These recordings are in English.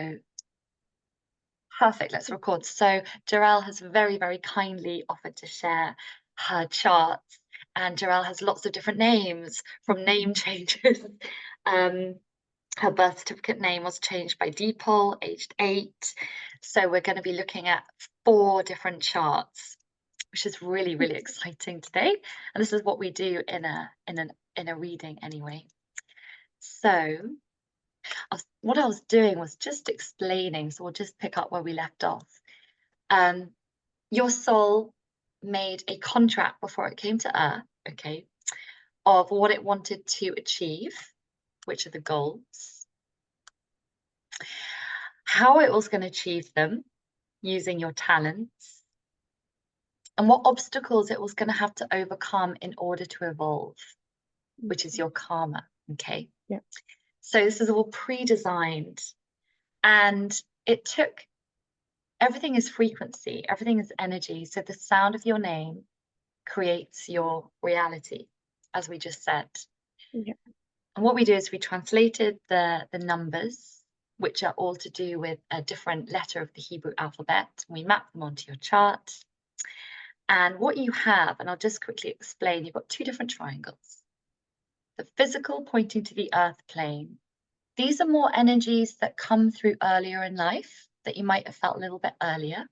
So perfect, let's record. So Jerrel has very, very kindly offered to share her charts, and Jerrel has lots of different names from name changes. Her birth certificate name was changed by Deepal, aged 8. So we're going to be looking at 4 different charts, which is really, really exciting today. And this is what we do in a reading anyway. So what I was doing was just explaining, so we'll just pick up where we left off. Your soul made a contract before it came to Earth, okay, of what it wanted to achieve, which are the goals, how it was going to achieve them using your talents, and what obstacles it was going to have to overcome in order to evolve, which is your karma, okay? Yeah. So this is all pre-designed, and it took, everything is frequency, everything is energy. So the sound of your name creates your reality, as we just said. Yeah. And what we do is we translated the numbers, which are all to do with a different letter of the Hebrew alphabet. We map them onto your chart. And what you have, and I'll just quickly explain, you've got 2 different triangles. The physical pointing to the earth plane. These are more energies that come through earlier in life, that you might have felt a little bit earlier.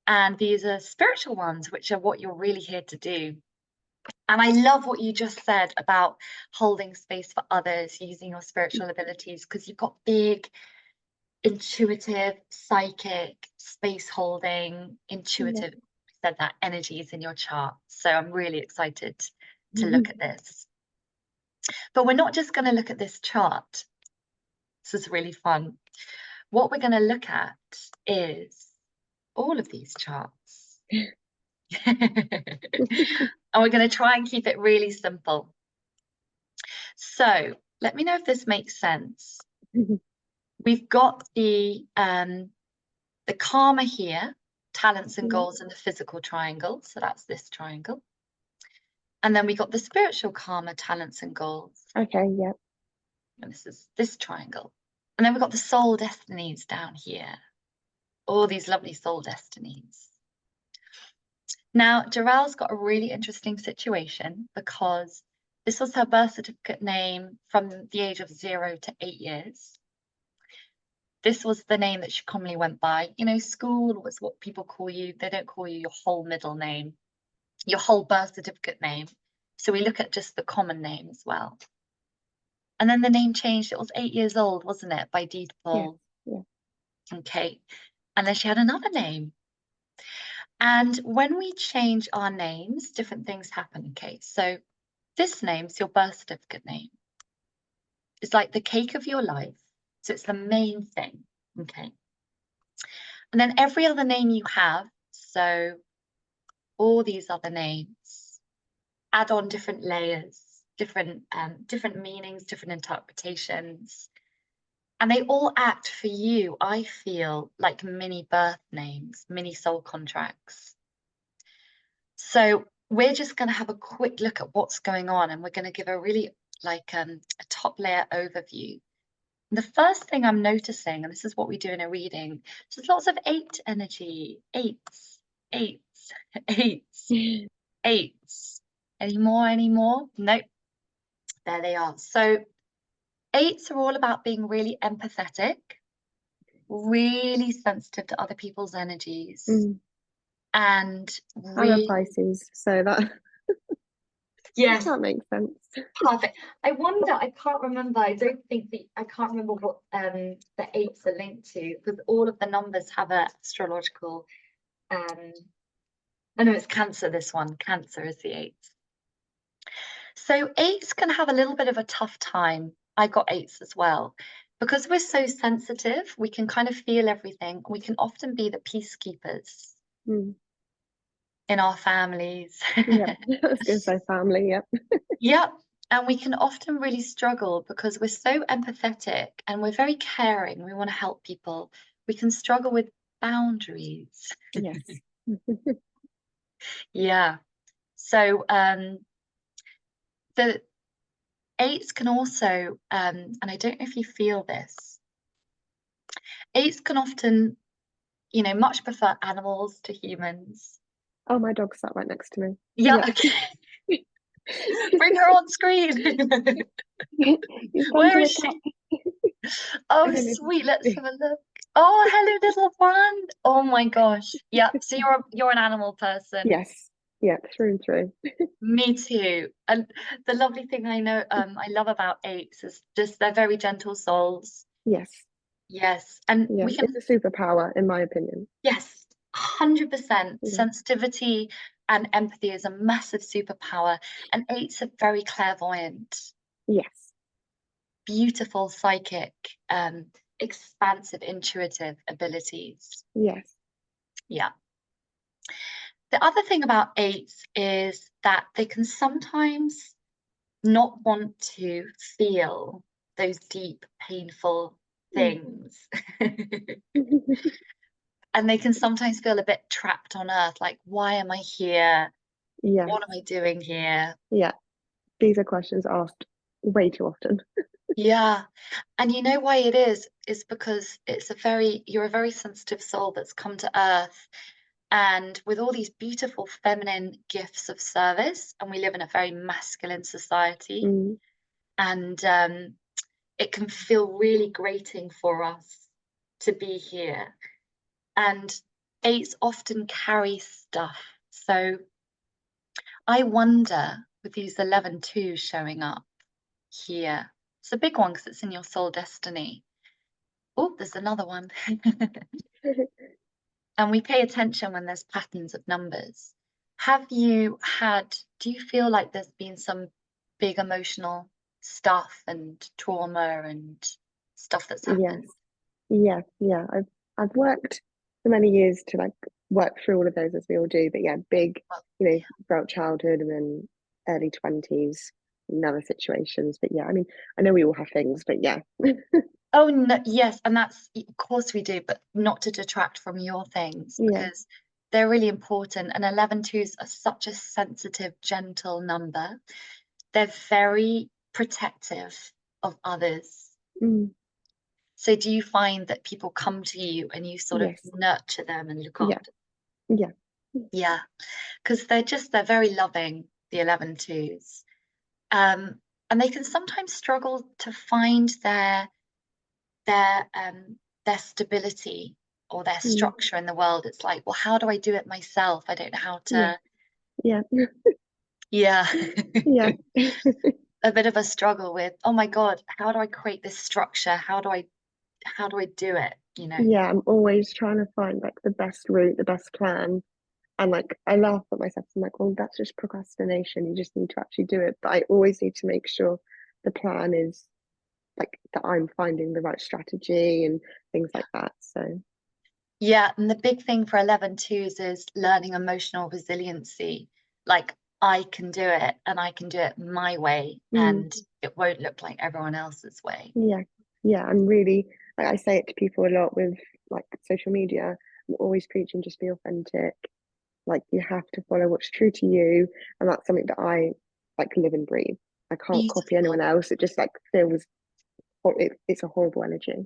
And these are spiritual ones, which are what you're really here to do. And I love what you just said about holding space for others, using your spiritual abilities, because you've got big, intuitive, psychic, space holding, intuitive, said that, energies in your chart. So I'm really excited to look at this. But we're not just going to look at this chart. This is really fun. What we're going to look at is all of these charts. And we're going to try and keep it really simple. So let me know if this makes sense. We've got the karma here, talents and goals in the physical triangle. So that's this triangle. And then we got the spiritual karma, talents and goals. Okay, yeah. And this is this triangle. And then we've got the soul destinies down here. All these lovely soul destinies. Now, Jerrel's got a really interesting situation because this was her birth certificate name from the age of 0 to 8 years. This was the name that she commonly went by. You know, school was what people call you. They don't call you your whole middle name, your whole birth certificate name. So we look at just the common name as well. And then the name changed. It was 8 years old, wasn't it, by default? Yeah. Okay. And then she had another name. And when we change our names, different things happen. Okay, so this name's your birth certificate name. It's like the cake of your life. So it's the main thing. Okay. And then every other name you have, so all these other names, add on different layers, different meanings, different interpretations. And they all act for you, I feel, like mini birth names, mini soul contracts. So we're just going to have a quick look at what's going on, and we're going to give a really like a top layer overview. And the first thing I'm noticing, and this is what we do in a reading, so there's lots of 8 energy, 8s, 8s, 8s, 8s. Any more? Nope. There they are. So 8s are all about being really empathetic, really sensitive to other people's energies. And I'm a Pisces, so that yes, that makes sense. Perfect. I wonder, I can't remember, I can't remember what the 8s are linked to, because all of the numbers have an astrological, I know it's Cancer, this one, Cancer is the 8th. So 8s can have a little bit of a tough time. I got 8s as well. Because we're so sensitive, we can kind of feel everything. We can often be the peacekeepers in our families. Yeah, I was going to say family, yeah. Yep. And we can often really struggle because we're so empathetic and we're very caring. We want to help people. We can struggle with boundaries. Yes. Yeah. So the 8s can also, and I don't know if you feel this, Eights can often, much prefer animals to humans. Oh, my dog sat right next to me. Yeah, Yeah. okay. Bring her on screen. He's come Where to is a she? cup. Oh, Hello, little sweet. Let's puppy. have a look. Oh, hello, little one. Oh my gosh. Yeah. So you're an animal person. Yes. Yeah, through and through. Me too. And the lovely thing I love about eights is just they're very gentle souls. Yes. Yes. And Yeah. we can, It's a superpower, in my opinion. yes, 100% Yeah. sensitivity and empathy is a massive superpower. And eights are very clairvoyant, Yes. beautiful psychic, expansive, intuitive abilities. Yes. Yeah. The other thing about eights is that they can sometimes not want to feel those deep, painful Mm. things. And they can sometimes feel a bit trapped on earth, like, why am I here? Yes. What am I doing here? Yeah. These are questions asked way too often. Yeah. And you know why it is because you're a very sensitive soul that's come to earth. And with all these beautiful feminine gifts of service, and we live in a very masculine society, Mm. and it can feel really grating for us to be here. And eights often carry stuff. So I wonder with these 11 twos showing up here, it's a big one because it's in your soul destiny. Oh, there's another one. And we pay attention when there's patterns of numbers. Do you feel like there's been some big emotional stuff and trauma and stuff that's Yes. happened? Yeah. Yeah. I've worked for many years to like work through all of those as we all do. But yeah, big, Well, throughout childhood and then early 20s and other situations. But yeah, I mean, I know we all have things, but yeah. oh no, yes, and of course we do, but not to detract from your things Yeah. because they're really important. And 11 twos are such a sensitive, gentle number. They're very protective of others. Mm. So do you find that people come to you and you sort of Yes. nurture them and look Yeah. after them? Yeah. Yeah, because they're very loving, the 11 twos. And they can sometimes struggle to find their their stability or their Mm. structure in the world. It's like, well, how do I do it myself? I don't know how Yeah. to. Yeah. Yeah. Yeah. A bit of a struggle with, oh my God, how do I create this structure? How do I do it? Yeah. I'm always trying to find like the best route, the best plan. And like I laugh at myself. I'm like, well, that's just procrastination. You just need to actually do it. But I always need to make sure the plan is like that I'm finding the right strategy and things like that. So Yeah, and the big thing for 11 twos is learning emotional resiliency. Like I can do it and I can do it my way mm, and it won't look like everyone else's way. yeah, yeah, I'm really like I say it to people a lot with like social media. I'm always preaching just be authentic. Like you have to follow what's true to you, and that's something that I like live and breathe. I can't copy anyone Beautiful. else. It just like feels it's a horrible energy.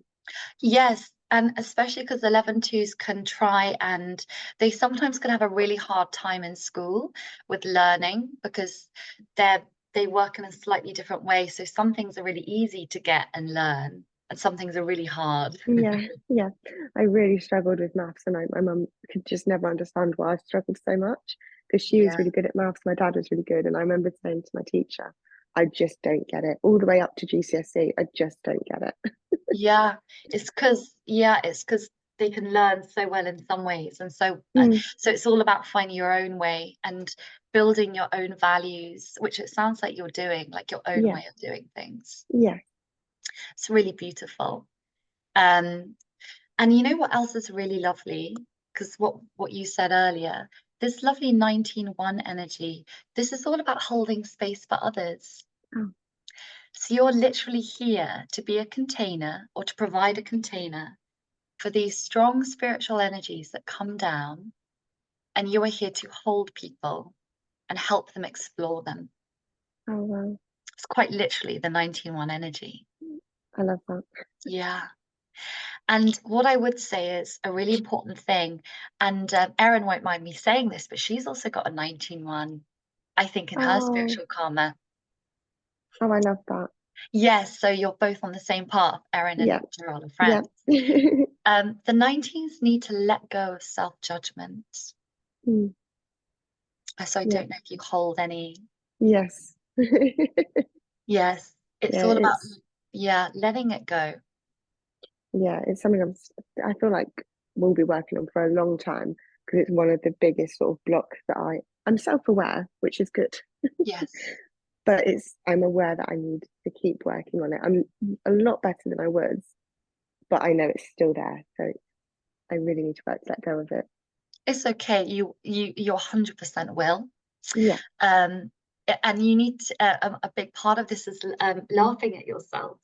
Yes, and especially because 11 twos can try and they sometimes can have a really hard time in school with learning because they work in a slightly different way. So some things are really easy to get and learn, and some things are really hard. Yeah, yeah. I really struggled with maths, and my mum could just never understand why I struggled so much because she was Yeah. really good at maths. My dad was really good, and I remember saying to my teacher, "I just don't get it." All the way up to GCSE, I just don't get it. Yeah, it's because they can learn so well in some ways, and Mm, so it's all about finding your own way and building your own values, which it sounds like you're doing, like your own yeah, way of doing things. yeah. It's really beautiful. Um, and you know what else is really lovely? Because what you said earlier, this lovely 19-1 energy, this is all about holding space for others. Oh, So you're literally here to be a container or to provide a container for these strong spiritual energies that come down, and you are here to hold people and help them explore them. oh wow, It's quite literally the 19-1 energy. I love that. Yeah. And what I would say is a really important thing, and Erin won't mind me saying this, but she's also got a 19-1, I think, in her Oh, spiritual karma. oh, I love that. Yes, so you're both on the same path. Erin Yeah, and Jerrel are yeah. friends. The 19s need to let go of self-judgment. Mm, So I yeah, don't know if you hold any. yes. Yes, it's Yeah, all about, yeah, letting it go. it's something I feel like we'll be working on for a long time because it's one of the biggest sort of blocks that I'm self-aware, which is good, Yes. but I'm aware that I need to keep working on it. I'm a lot better than I was, but I know it's still there, so I really need to work to let go of it. It's okay. You're 100% will. Yeah, Um, and you need to, a big part of this is laughing at yourself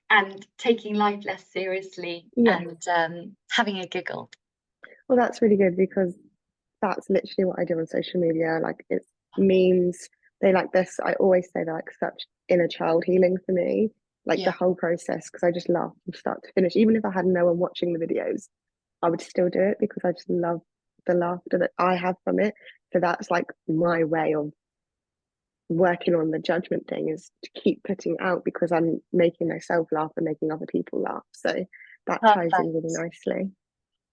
and taking life less seriously yeah. and having a giggle. Well, that's really good because that's literally what I do on social media. Like it's memes. They like this. I always say they're like such inner child healing for me. Like the Yeah, whole process, because I just laugh from start to finish. Even if I had no one watching the videos, I would still do it because I just love the laughter that I have from it. So that's like my way of working on the judgment thing is to keep putting out because I'm making myself laugh and making other people laugh. So that ties in really perfect. nicely.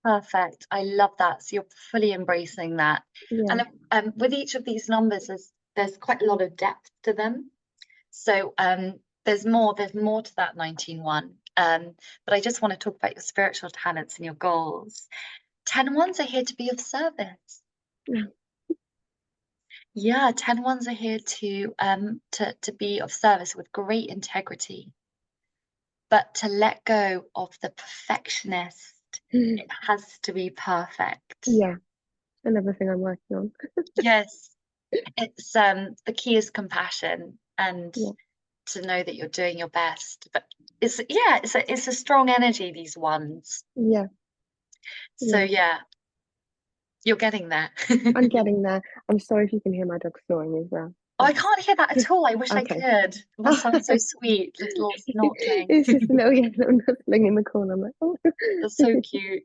Perfect. I love that. So you're fully embracing that. Yeah, And with each of these numbers, there's quite a lot of depth to them. So there's more to that 19-1. But I just want to talk about your spiritual talents and your goals. 10-1s are here to be of service. yeah, Yeah, 10-1s are here to be of service with great integrity, but to let go of the perfectionist. It has to be perfect. yeah. Another thing I'm working on. Yes, it's the key is compassion and Yeah, to know that you're doing your best. But it's a strong energy, these ones. yeah, So yeah. yeah, you're getting there. I'm getting there. I'm sorry if you can hear my dog snoring as well. Oh, I That's can't hear that at all. I wish I okay. could. It must sound so sweet, little snorkeling. It's just a little yellow nuzzling in the corner. I'm like, oh. That's so cute.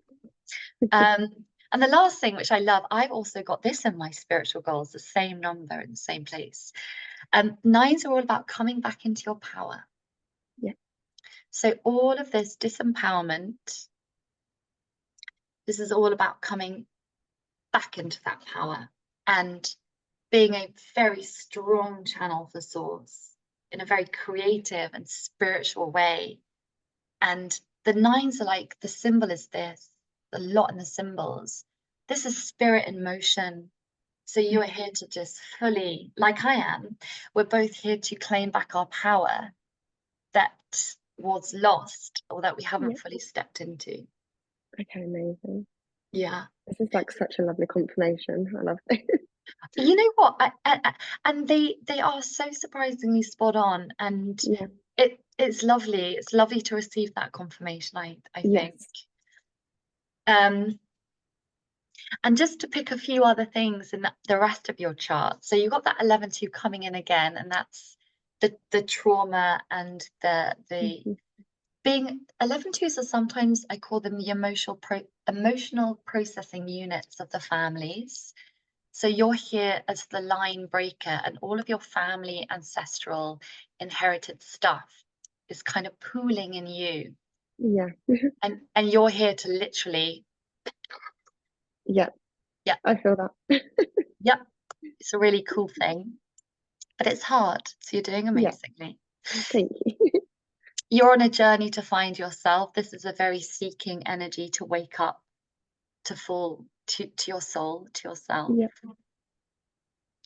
Um, and the last thing, which I love, I've also got this in my spiritual goals, the same number in the same place. Nines are all about coming back into your power. Yeah, So all of this disempowerment, this is all about coming back into that power and being a very strong channel for source in a very creative and spiritual way. And the nines are like the symbol is this, a lot in the symbols. This is spirit in motion. So you are here to just fully, like I am, we're both here to claim back our power that was lost or that we yeah. haven't fully stepped into. Okay, amazing. Yeah. This is like such a lovely confirmation. I love it. You know what? And they are so surprisingly spot on, and Yeah, it's lovely. It's lovely to receive that confirmation, I think. yes, Um, and just to pick a few other things in the rest of your chart. So you've got that 11-2 coming in again, and that's the trauma and the mhm, being 11-2s are sometimes I call them the emotional processing units of the families. So you're here as the line breaker, and all of your family ancestral inherited stuff is kind of pooling in you. yeah, And you're here to literally, yeah. yeah, I feel that. yep, it's a really cool thing, but it's hard. So you're doing Yeah, amazingly. thank you. You're on a journey to find yourself. This is a very seeking energy to wake up, to fall to your soul, to yourself. Yeah,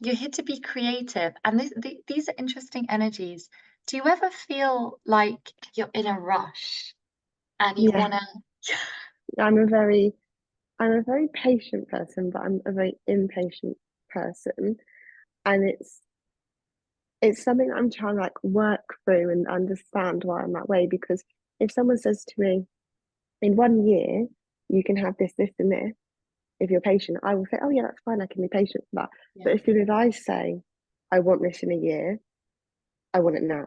You're here to be creative, and these are interesting energies. Do you ever feel like you're in a rush and you yeah. want to? I'm a very, I'm a very patient person, but I'm a very impatient person, and it's something I'm trying to like work through and understand why I'm that way. Because if someone says to me, in 1 year, you can have this, and this, if you're patient, I will say, oh, yeah, that's fine. I can be patient for that. Yeah. But as soon as I say, I want this in a year, I want it now.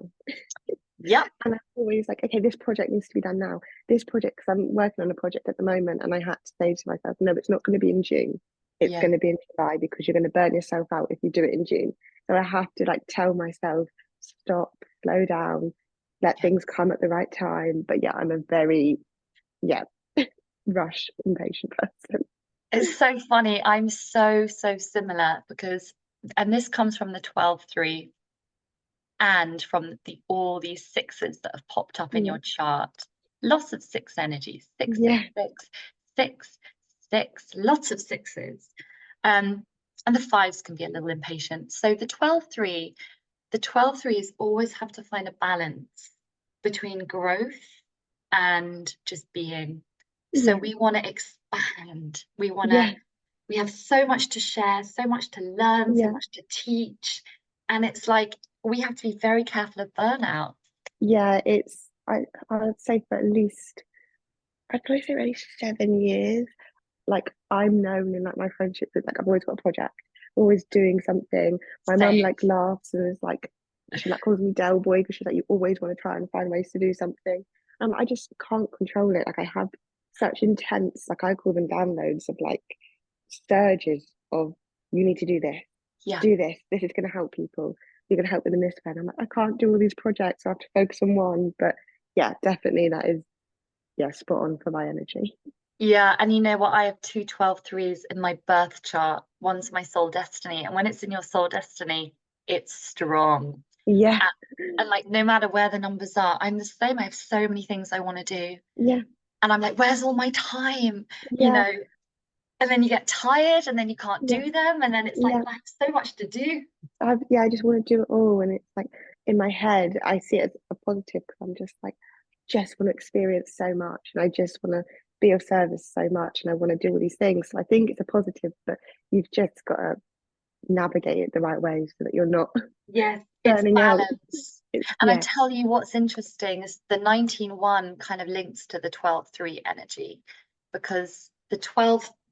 Yep. And I'm always like, okay, this project needs to be done now. This project, because I'm working on a project at the moment, and I had to say to myself, no, it's not going to be in June. It's Yeah. going to be in July because you're going to burn yourself out if you do it in June. So I have to like tell myself, stop, slow down, let Yeah. things come at the right time. But yeah, I'm a very, yeah, rush impatient person. It's so funny. I'm so, so similar because, and this comes from the 12-3 and from all these sixes that have popped up in Yeah, your chart. Lots of six energy, six, six, yeah, six, six, six, lots of sixes. And the fives can be a little impatient. So the 12-3s always have to find a balance between growth and just being. So yeah, we want to expand. yeah, We have so much to share, so much to learn, so yeah, much to teach. And it's like we have to be very careful of burnout. yeah. I'd say for at least, I'd probably say at least 7 years. Like I'm known in like my friendships with like I've always got a project, always doing something. My mum Same. like laughs and is like she like calls me Del Boy because she's like you always want to try and find ways to do something. And I just can't control it. Like I have such intense, like I call them downloads of like surges of you need to Yeah. do this. This is going to help people. You're going to help them in this way. And I'm like I can't do all these projects. I have to focus on one. But yeah, definitely that is yeah spot on for my energy. Yeah. And you know what? I have two 12-3s in my birth chart. One's my soul destiny. And when it's in your soul destiny, it's strong. Yeah, And, and like no matter where the numbers are, I'm the same. I have so many things I want to do. yeah, And I'm like, where's all my time? You yeah. know, and then you get tired and then you can't Yeah, do them. And then it's like, yeah. I have so much to do. Yeah, I just want to do it all. And it's like in my head, I see it as a positive because I'm just like, just want to experience so much. And I just want to be of service so much. And I want to do all these things. So I think it's a positive, but you've just got to navigate it the right way so that you're not Yes, it's burning out. balance. It's, And I yes. tell you what's interesting is the 19-1 kind of links to the 12-3 energy because the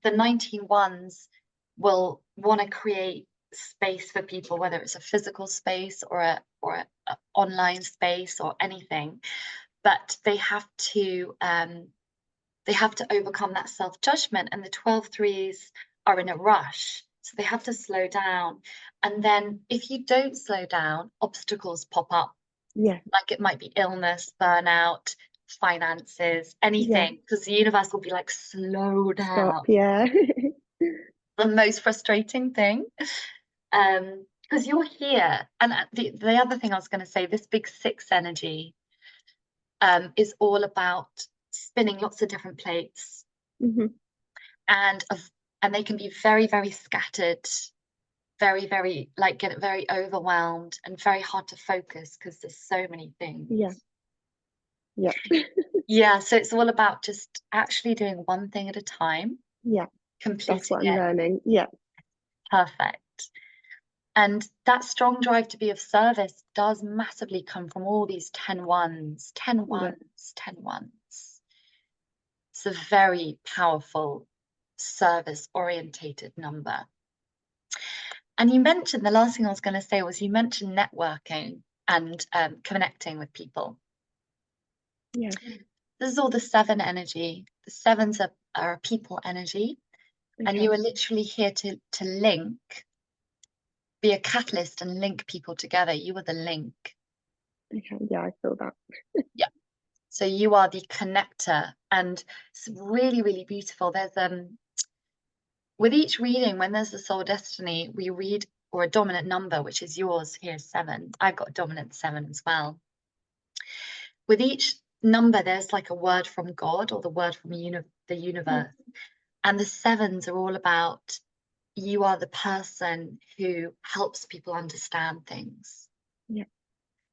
19-1s will want to create space for people, whether it's a physical space or a online space or anything, but they have to overcome that self-judgment, and the 12-3s are in a rush, so they have to slow down. And then if you don't slow down, obstacles pop up, Yeah. like it might be illness, burnout, finances, Yeah. anything, because the universe will be like, slow Stop. down. Yeah. The most frustrating thing. Because you're here. And the other thing I was going to say, this big six energy is all about spinning lots of different plates, hmm and and they can be very, very scattered, very, very like get very overwhelmed and very hard to focus because there's so many things. Yeah. Yeah. Yeah, so it's all about just actually doing one thing at a time, Yeah. That's completing what I'm it. learning. Yeah. Perfect. And that strong drive to be of service does massively come from all these 10-1s, 10 Yeah. ones, 10 ones. It's a very powerful service orientated number. And you mentioned the last thing I was going to say was you mentioned networking and connecting with people. Yeah. This is all the seven energy. The sevens are a people energy, and Okay. you are literally here to link, be a catalyst and link people together. You are the link. Okay. Yeah, I feel that. Yeah. So you are the connector, and it's really, really beautiful. There's with each reading, when there's a soul destiny, we read or a dominant number, which is yours. Here's 7. I've got a dominant 7 as well. With each number, there's like a word from God or the word from the Yeah. universe. And the sevens are all about you are the person who helps people understand things. Yeah.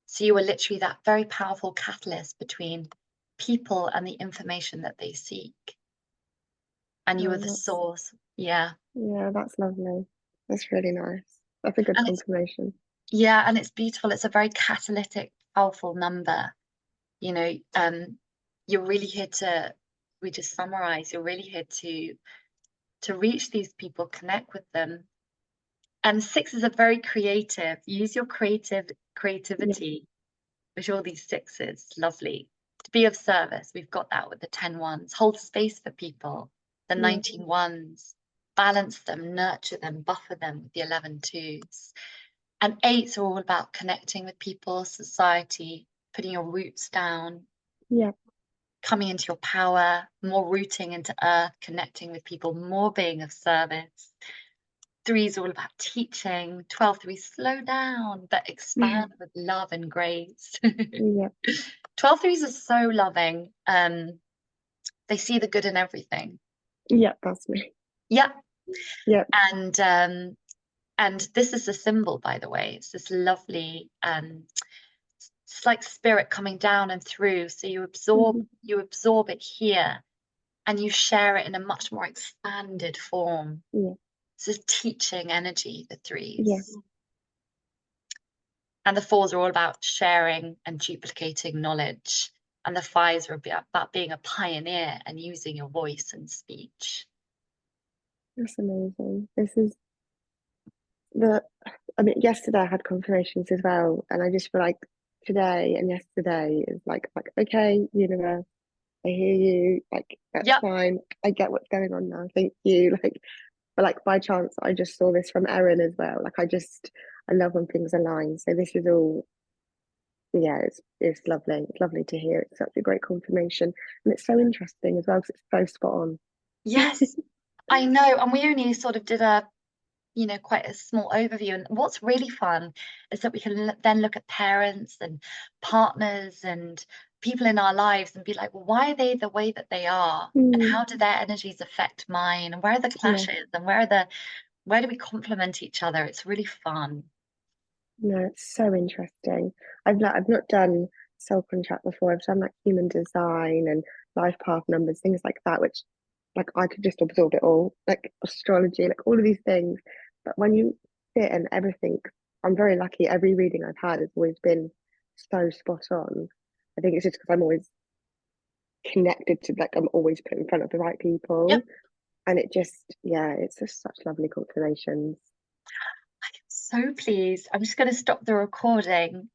So you are literally that very powerful catalyst between people and the information that they seek. And you are Oh, the that's source. Yeah. yeah, that's lovely. That's really nice. That's a good And it's confirmation. yeah, and it's beautiful. It's a very catalytic, powerful number. You know, you're really here to, we just summarize, you're really here to reach these people, connect with them. And sixes are very creative. Use your Yeah. creativity. which are all these sixes, lovely. To be of service, we've got that with the 10 ones. Hold space for people, the 19 ones. Balance them, nurture them, buffer them with the 11 twos. And eights are all about connecting with people, society, putting your roots down. Yeah. Coming into your power, more rooting into earth, connecting with people, more being of service. 3 is all about teaching. 12 3, slow down, but expand with love and grace. Yeah. 12 3s are so loving. They see the good in everything. Yeah, that's me. Yeah. Yeah. And this is the symbol, by the way. It's this lovely it's like spirit coming down and through. So you absorb it here and you share it in a much more expanded form. Yeah. So teaching energy, the 3s. Yeah. And the 4s are all about sharing and duplicating knowledge. And the 5s are about being a pioneer and using your voice and speech. That's amazing. I mean, yesterday I had confirmations as well, and I just feel like today and yesterday is like, okay, universe, I hear you, like, that's fine. I get what's going on now. Thank you. Like, but like by chance, I just saw this from Erin as well. Like, I love when things align. So this is all, yeah, it's lovely. It's lovely to hear. It's such a great confirmation, and it's so interesting as well because it's so spot on. Yes, I know. And we only sort of did a quite a small overview. And what's really fun is that we can then look at parents and partners and people in our lives and be like, well, why are they the way that they are? And how do their energies affect mine? And where are the clashes? And where do we complement each other? It's really fun. No, it's so interesting. I've not done soul contract before. I've done like human design and life path numbers, things like that, which like I could just absorb it all, like astrology, like all of these things. But when you sit and everything, I'm very lucky. Every reading I've had has always been so spot on. I think it's just because I'm always connected to, like, I'm always put in front of the right people. Yep. And it just, yeah, it's just such lovely confirmations. I'm so pleased. I'm just going to stop the recording.